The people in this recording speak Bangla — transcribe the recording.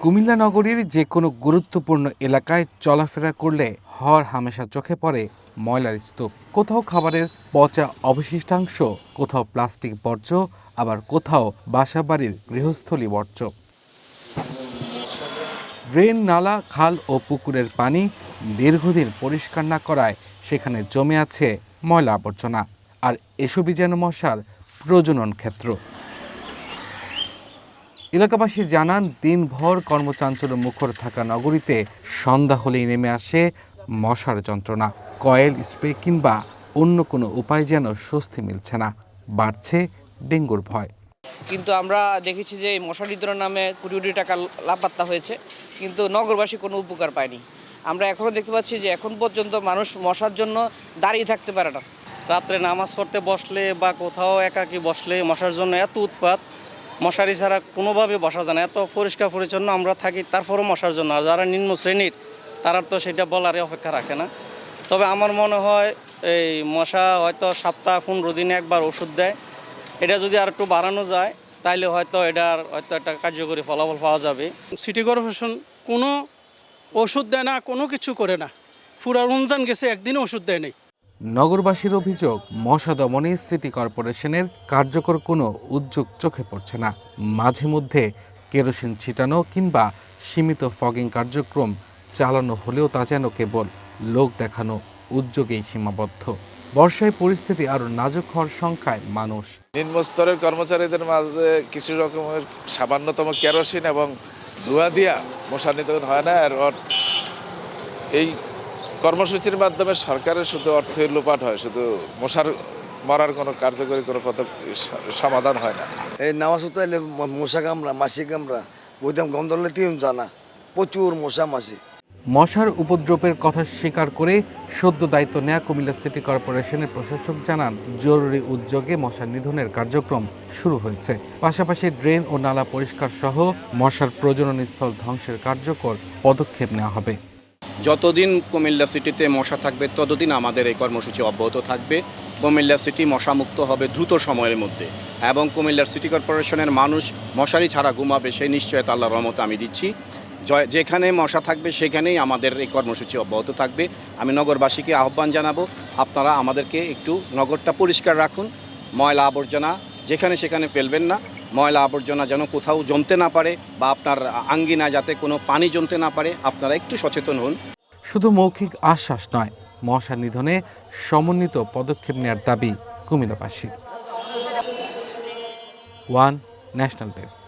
কুমিল্লা নগরীর যে কোনো গুরুত্বপূর্ণ এলাকায় চলাফেরা করলে হামেশা চোখে পড়ে ময়লার স্তূপ। কোথাও খাবারের পচা অবশিষ্টাংশ, কোথাও প্লাস্টিক বর্জ্য, আবার কোথাও বাসাবাড়ির গৃহস্থলী বর্জ্য। ড্রেন, নালা, খাল ও পুকুরের পানি দীর্ঘদিন পরিষ্কার না করায় সেখানে জমে আছে ময়লা আবর্জনা, আর এসবই যেন মশার প্রজনন ক্ষেত্র। এলাকাবাসী জানান, দিনভর কর্মচাঞ্চল্য মুখর থাকা নগরীতে সন্ধ্যা হলেই নেমে আসে মশার যন্ত্রণা। কয়েল স্প্রে কিংবা অন্য কোনো উপায় যেন স্বস্তি মিলছে না, বাড়ছে ডেঙ্গুর ভয়। কিন্তু আমরা দেখেছি যে মশা নিধনের নামে কোটি কোটি টাকা লাপাত্তা হয়েছে, কিন্তু নগরবাসী কোনো উপকার পায়নি। আমরা এখনও দেখতে পাচ্ছি যে এখন পর্যন্ত মানুষ মশার জন্য দাঁড়িয়ে থাকতে পারে না। রাত্রে নামাজ পড়তে বসলে বা কোথাও একাকি বসলে মশার জন্য এত উৎপাত, মশারি ছাড়া কোনোভাবে বসা যায় না। এত পরিষ্কার পরিচ্ছন্ন আমরা থাকি, তারপরও মশার জন্য। আর যারা নিম্ন শ্রেণীর তারা তো সেটা বলারই অপেক্ষা রাখে না। তবে আমার মনে হয় এই মশা হয়তো সপ্তাহ 15 দিনে একবার ওষুধ দেয়, এটা যদি আর একটু বাড়ানো যায় তাহলে হয়তো একটা কার্যকরী ফলাফল পাওয়া যাবে। সিটি কর্পোরেশন কোনো ওষুধ দেয় না, কোনো কিছু করে না। পুরা রমজান গেছে, একদিনও ওষুধ দেয় নাই। নগরবাসীর অভিযোগ, মশা দমনে সিটি কর্পোরেশনের কার্যকর কোনো উদ্যোগ চোখে পড়ছে না। মাঝে মধ্যে কেরোসিন ছিটানো কিংবা সীমিত ফগিং কার্যক্রম চালানো হলেও তা যেন কেবল লোক দেখানো উদ্যোগেই সীমাবদ্ধ। বর্ষায় পরিস্থিতি আরও নাজুক হওয়ার সংখ্যায় মানুষ। নিম্নস্তরের কর্মচারীদের মাঝে কিছু রকমের সামান্যতম কেরোসিন এবং ধোঁয়া দিয়া মশা নিধন হয় না। আর এই কর্মসূচির মাধ্যমে সরকারের শুধু অর্থের লোপাট হয়, শুধু মশার মরার কোনো কার্যকরী কোনো সমাধান হয় না। এই নামাজ উতাইলে মশা কামড়া, মাছি কামড়া, ওইদাম গন্ধলে তিন জানা, প্রচুর মশা মাছি। মশার উপদ্রবের কথা স্বীকার করে সদ্য দায়িত্ব নেয়া কুমিল্লা সিটি কর্পোরেশনের প্রশাসক জানান, জরুরি উদ্যোগে মশা নিধনের কার্যক্রম শুরু হয়েছে। পাশাপাশি ড্রেন ও নালা পরিষ্কার সহ মশার প্রজনন স্থল ধ্বংসের কার্যকর পদক্ষেপ নেওয়া হবে। যতদিন কুমিল্লা সিটিতে মশা থাকবে ততদিন আমাদের এই কর্মসূচি অব্যাহত থাকবে। কুমিল্লা সিটি মশামুক্ত হবে দ্রুত সময়ের মধ্যে, এবং কুমিল্লার সিটি কর্পোরেশনের মানুষ মশারি ছাড়া ঘুমাবে সেই নিশ্চয়তা আল্লাহর রহমতে আমি দিচ্ছি। যেখানে মশা থাকবে সেখানেই আমাদের এই কর্মসূচি অব্যাহত থাকবে। আমি নগরবাসীকে আহ্বান জানাবো, আপনারা আমাদেরকে একটু নগরটা পরিষ্কার রাখুন, ময়লা আবর্জনা যেখানে সেখানে ফেলবেন না। ময়লা আবর্জনা যেন কোথাও জমতে না পারে, বা আপনার আঙ্গিনা যাতে কোনো পানি জমতে না পারে, আপনারা একটু সচেতন হন। শুধু মৌখিক আশ্বাস নয়, মশা নিধনে সমন্বিত পদক্ষেপ নেওয়ার দাবি কুমিল্লাবাসীর। One national desk.